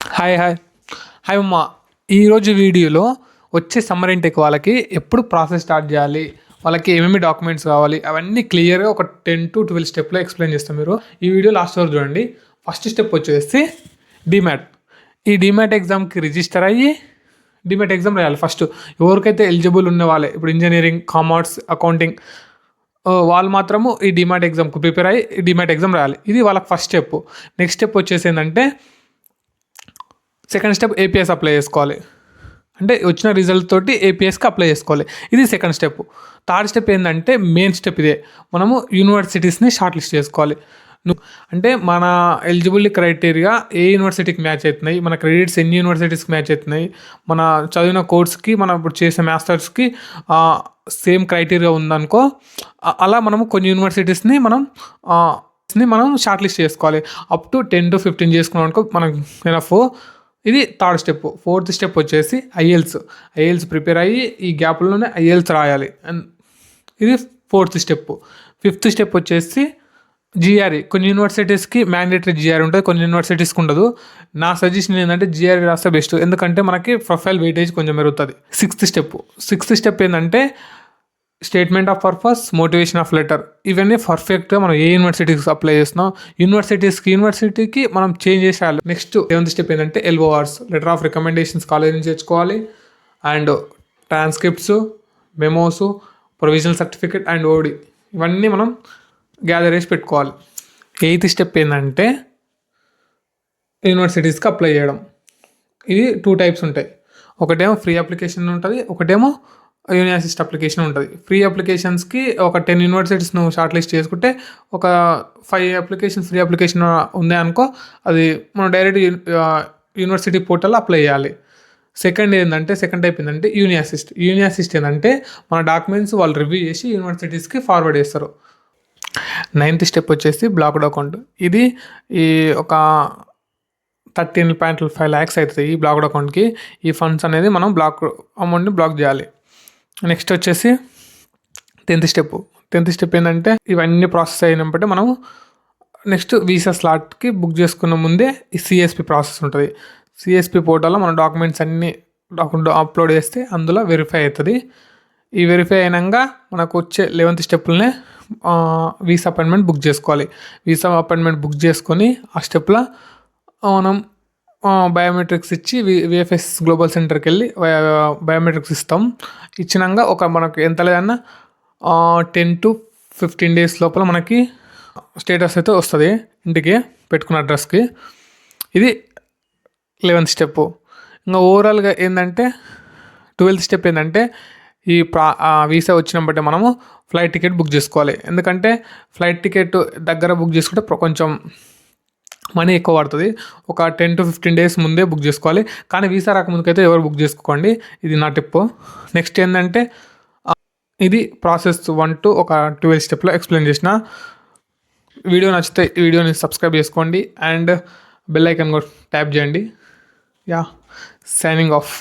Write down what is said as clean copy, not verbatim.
Hi hi hi అమ్మ. ఈరోజు వీడియోలో వచ్చే సమ్మర్ ఇంటెక్ వాళ్ళకి ఎప్పుడు ప్రాసెస్ స్టార్ట్ చేయాలి, వాళ్ళకి ఏమేమి డాక్యుమెంట్స్ కావాలి, అవన్నీ క్లియర్గా ఒక 10 to 12 స్టెప్లో ఎక్స్ప్లెయిన్ చేస్తాం. మీరు ఈ వీడియో లాస్ట్ వరకు చూడండి. ఫస్ట్ స్టెప్ వచ్చేసి డిమాట్. ఈ డిమాట్ ఎగ్జామ్కి రిజిస్టర్ అయ్యి డిమాట్ ఎగ్జామ్ రాయాలి. ఫస్ట్ ఎవరికైతే ఎలిజిబుల్ ఉన్న వాళ్ళే, ఇప్పుడు ఇంజనీరింగ్, కామర్స్, అకౌంటింగ్ వాళ్ళు మాత్రము ఈ డిమాట్ ఎగ్జామ్కి ప్రిపేర్ అయ్యి ఈ డిమాట్ ఎగ్జామ్ రాయాలి. ఇది వాళ్ళకి ఫస్ట్ స్టెప్. నెక్స్ట్ స్టెప్ వచ్చేసి ఏంటంటే, సెకండ్ స్టెప్ ఏపీఎస్ అప్లై చేసుకోవాలి. అంటే వచ్చిన రిజల్ట్ తోటి ఏపీఎస్కి అప్లై చేసుకోవాలి. ఇది సెకండ్ స్టెప్. థర్డ్ స్టెప్ ఏంటంటే మెయిన్ స్టెప్ ఇదే. మనము యూనివర్సిటీస్ని షార్ట్ లిస్ట్ చేసుకోవాలి. అంటే మన ఎలిజిబిలిటీ క్రైటీరియా ఏ యూనివర్సిటీకి మ్యాచ్ అవుతున్నాయి, మన క్రెడిట్స్ ఎన్ని యూనివర్సిటీస్కి మ్యాచ్ అవుతున్నాయి, మన చదివిన కోర్స్కి, మనం ఇప్పుడు చేసే మాస్టర్స్కి సేమ్ క్రైటీరియా ఉందనుకో, అలా మనము కొన్ని యూనివర్సిటీస్ని మనం షార్ట్ లిస్ట్ చేసుకోవాలి. అప్ టు 10 to 15 చేసుకున్నాం అనుకో మనకు ఎనఫ్. ఇది థర్డ్ స్టెప్. ఫోర్త్ స్టెప్ వచ్చేసి ఐఎల్స్ ప్రిపేర్ అయ్యి ఈ గ్యాప్లోనే ఐఎల్స్ రాయాలి. అండ్ ఇది ఫోర్త్ స్టెప్. ఫిఫ్త్ స్టెప్ వచ్చేసి జిఆర్ఈ. కొన్ని యూనివర్సిటీస్కి మ్యాండేటరీ జిఆర్ఈ ఉంటుంది, కొన్ని యూనివర్సిటీస్కి ఉండదు. నా సజెషన్ ఏంటంటే జిఆర్ఈ రాస్తే బెస్ట్, ఎందుకంటే మనకి ప్రొఫైల్ వెయిటేజ్ కొంచెం పెరుగుతుంది. సిక్స్త్ స్టెప్ ఏంటంటే statement of purpose, motivation of letter. ఇవన్నీ పర్ఫెక్ట్గా మనం ఏ యూనివర్సిటీకి అప్లై చేస్తున్నాం, యూనివర్సిటీకి మనం చేంజ్ చేసేయాలి. నెక్స్ట్ 7th స్టెప్ ఏంటంటే LORs, letter of recommendations college నుంచి తెచ్చుకోవాలి. And transcripts, memos, provisional certificate and OD, ఇవన్నీ మనం గ్యాదర్ చేసి పెట్టుకోవాలి. 8th స్టెప్ ఏంటంటే యూనివర్సిటీస్కి అప్లై చేయడం. ఇది 2 types ఉంటాయి. ఒకటేమో ఫ్రీ అప్లికేషన్ ఉంటుంది, ఒకటేమో యూనివర్సిటీ అప్లికేషన్ ఉంటుంది. ఫ్రీ అప్లికేషన్స్కి ఒక 10 యూనివర్సిటీస్ నువ్వు షార్ట్ లిస్ట్ చేసుకుంటే ఒక 5 అప్లికేషన్ ఫ్రీ అప్లికేషన్ ఉంది అనుకో, అది మనం డైరెక్ట్ యూనివర్సిటీ పోర్టల్లో అప్లై చేయాలి. సెకండ్ టైప్ ఏంటంటే యూనియాసిస్ట్ ఏంటంటే మన డాక్యుమెంట్స్ వాళ్ళు రివ్యూ చేసి యూనివర్సిటీస్కి ఫార్వర్డ్ చేస్తారు. 9th స్టెప్ వచ్చేసి బ్లాక్డ్ అకౌంట్. ఇది ఈ ఒక 13.5 lakhs అవుతుంది ఈ బ్లాక్డ్ అకౌంట్కి. ఈ ఫండ్స్ అనేది మనం అమౌంట్ని బ్లాక్ చేయాలి. నెక్స్ట్ వచ్చేసి 10th స్టెప్ ఏంటంటే ఇవన్నీ ప్రాసెస్ అయినప్పటి మనము నెక్స్ట్ వీసా స్లాట్కి బుక్ చేసుకున్న ముందే ఈ సిఎస్పి ప్రాసెస్ ఉంటుంది. సిఎస్పి పోర్టల్లో మన డాక్యుమెంట్స్ అన్నీ అప్లోడ్ చేస్తే అందులో వెరిఫై అవుతుంది. ఈ వెరిఫై అయినాక మనకు వచ్చే 11th స్టెప్లనే వీసా అపాయింట్మెంట్ బుక్ చేసుకోవాలి. వీసా అపాయింట్మెంట్ బుక్ చేసుకొని ఆ స్టెప్లో మనం బయోమెట్రిక్స్ ఇచ్చి విఎఫ్ఎస్ గ్లోబల్ సెంటర్కి వెళ్ళి బయోమెట్రిక్స్ ఇస్తాం. ఇచ్చినాక ఒక మనకు ఎంత లేదన్నా 10 to 15 days లోపల మనకి స్టేటస్ అయితే వస్తుంది ఇంటికి పెట్టుకున్న అడ్రస్కి. ఇది 11th స్టెప్. ఇంకా ఓవరాల్గా ఏంటంటే 12th స్టెప్ ఏంటంటే ఈ వీసా వచ్చినప్పటి మనము ఫ్లైట్ టికెట్ బుక్ చేసుకోవాలి. ఎందుకంటే ఫ్లైట్ టికెట్ దగ్గర బుక్ చేసుకుంటే కొంచెం మనీ ఎక్కువ పడుతుంది. ఒక 10 to 15 days ముందే బుక్ చేసుకోవాలి. కానీ వీసా రాకముందుకైతే ఎవరు బుక్ చేసుకోండి, ఇది నా టిప్. నెక్స్ట్ ఏంటంటే ఇది ప్రాసెస్ 1 to 12 స్టెప్లో ఎక్స్ప్లెయిన్ చేసిన. వీడియో నచ్చితే ఈ వీడియోని సబ్స్క్రైబ్ చేసుకోండి అండ్ బెల్ ఐకాన్ కూడా ట్యాప్ చేయండి. Signing off.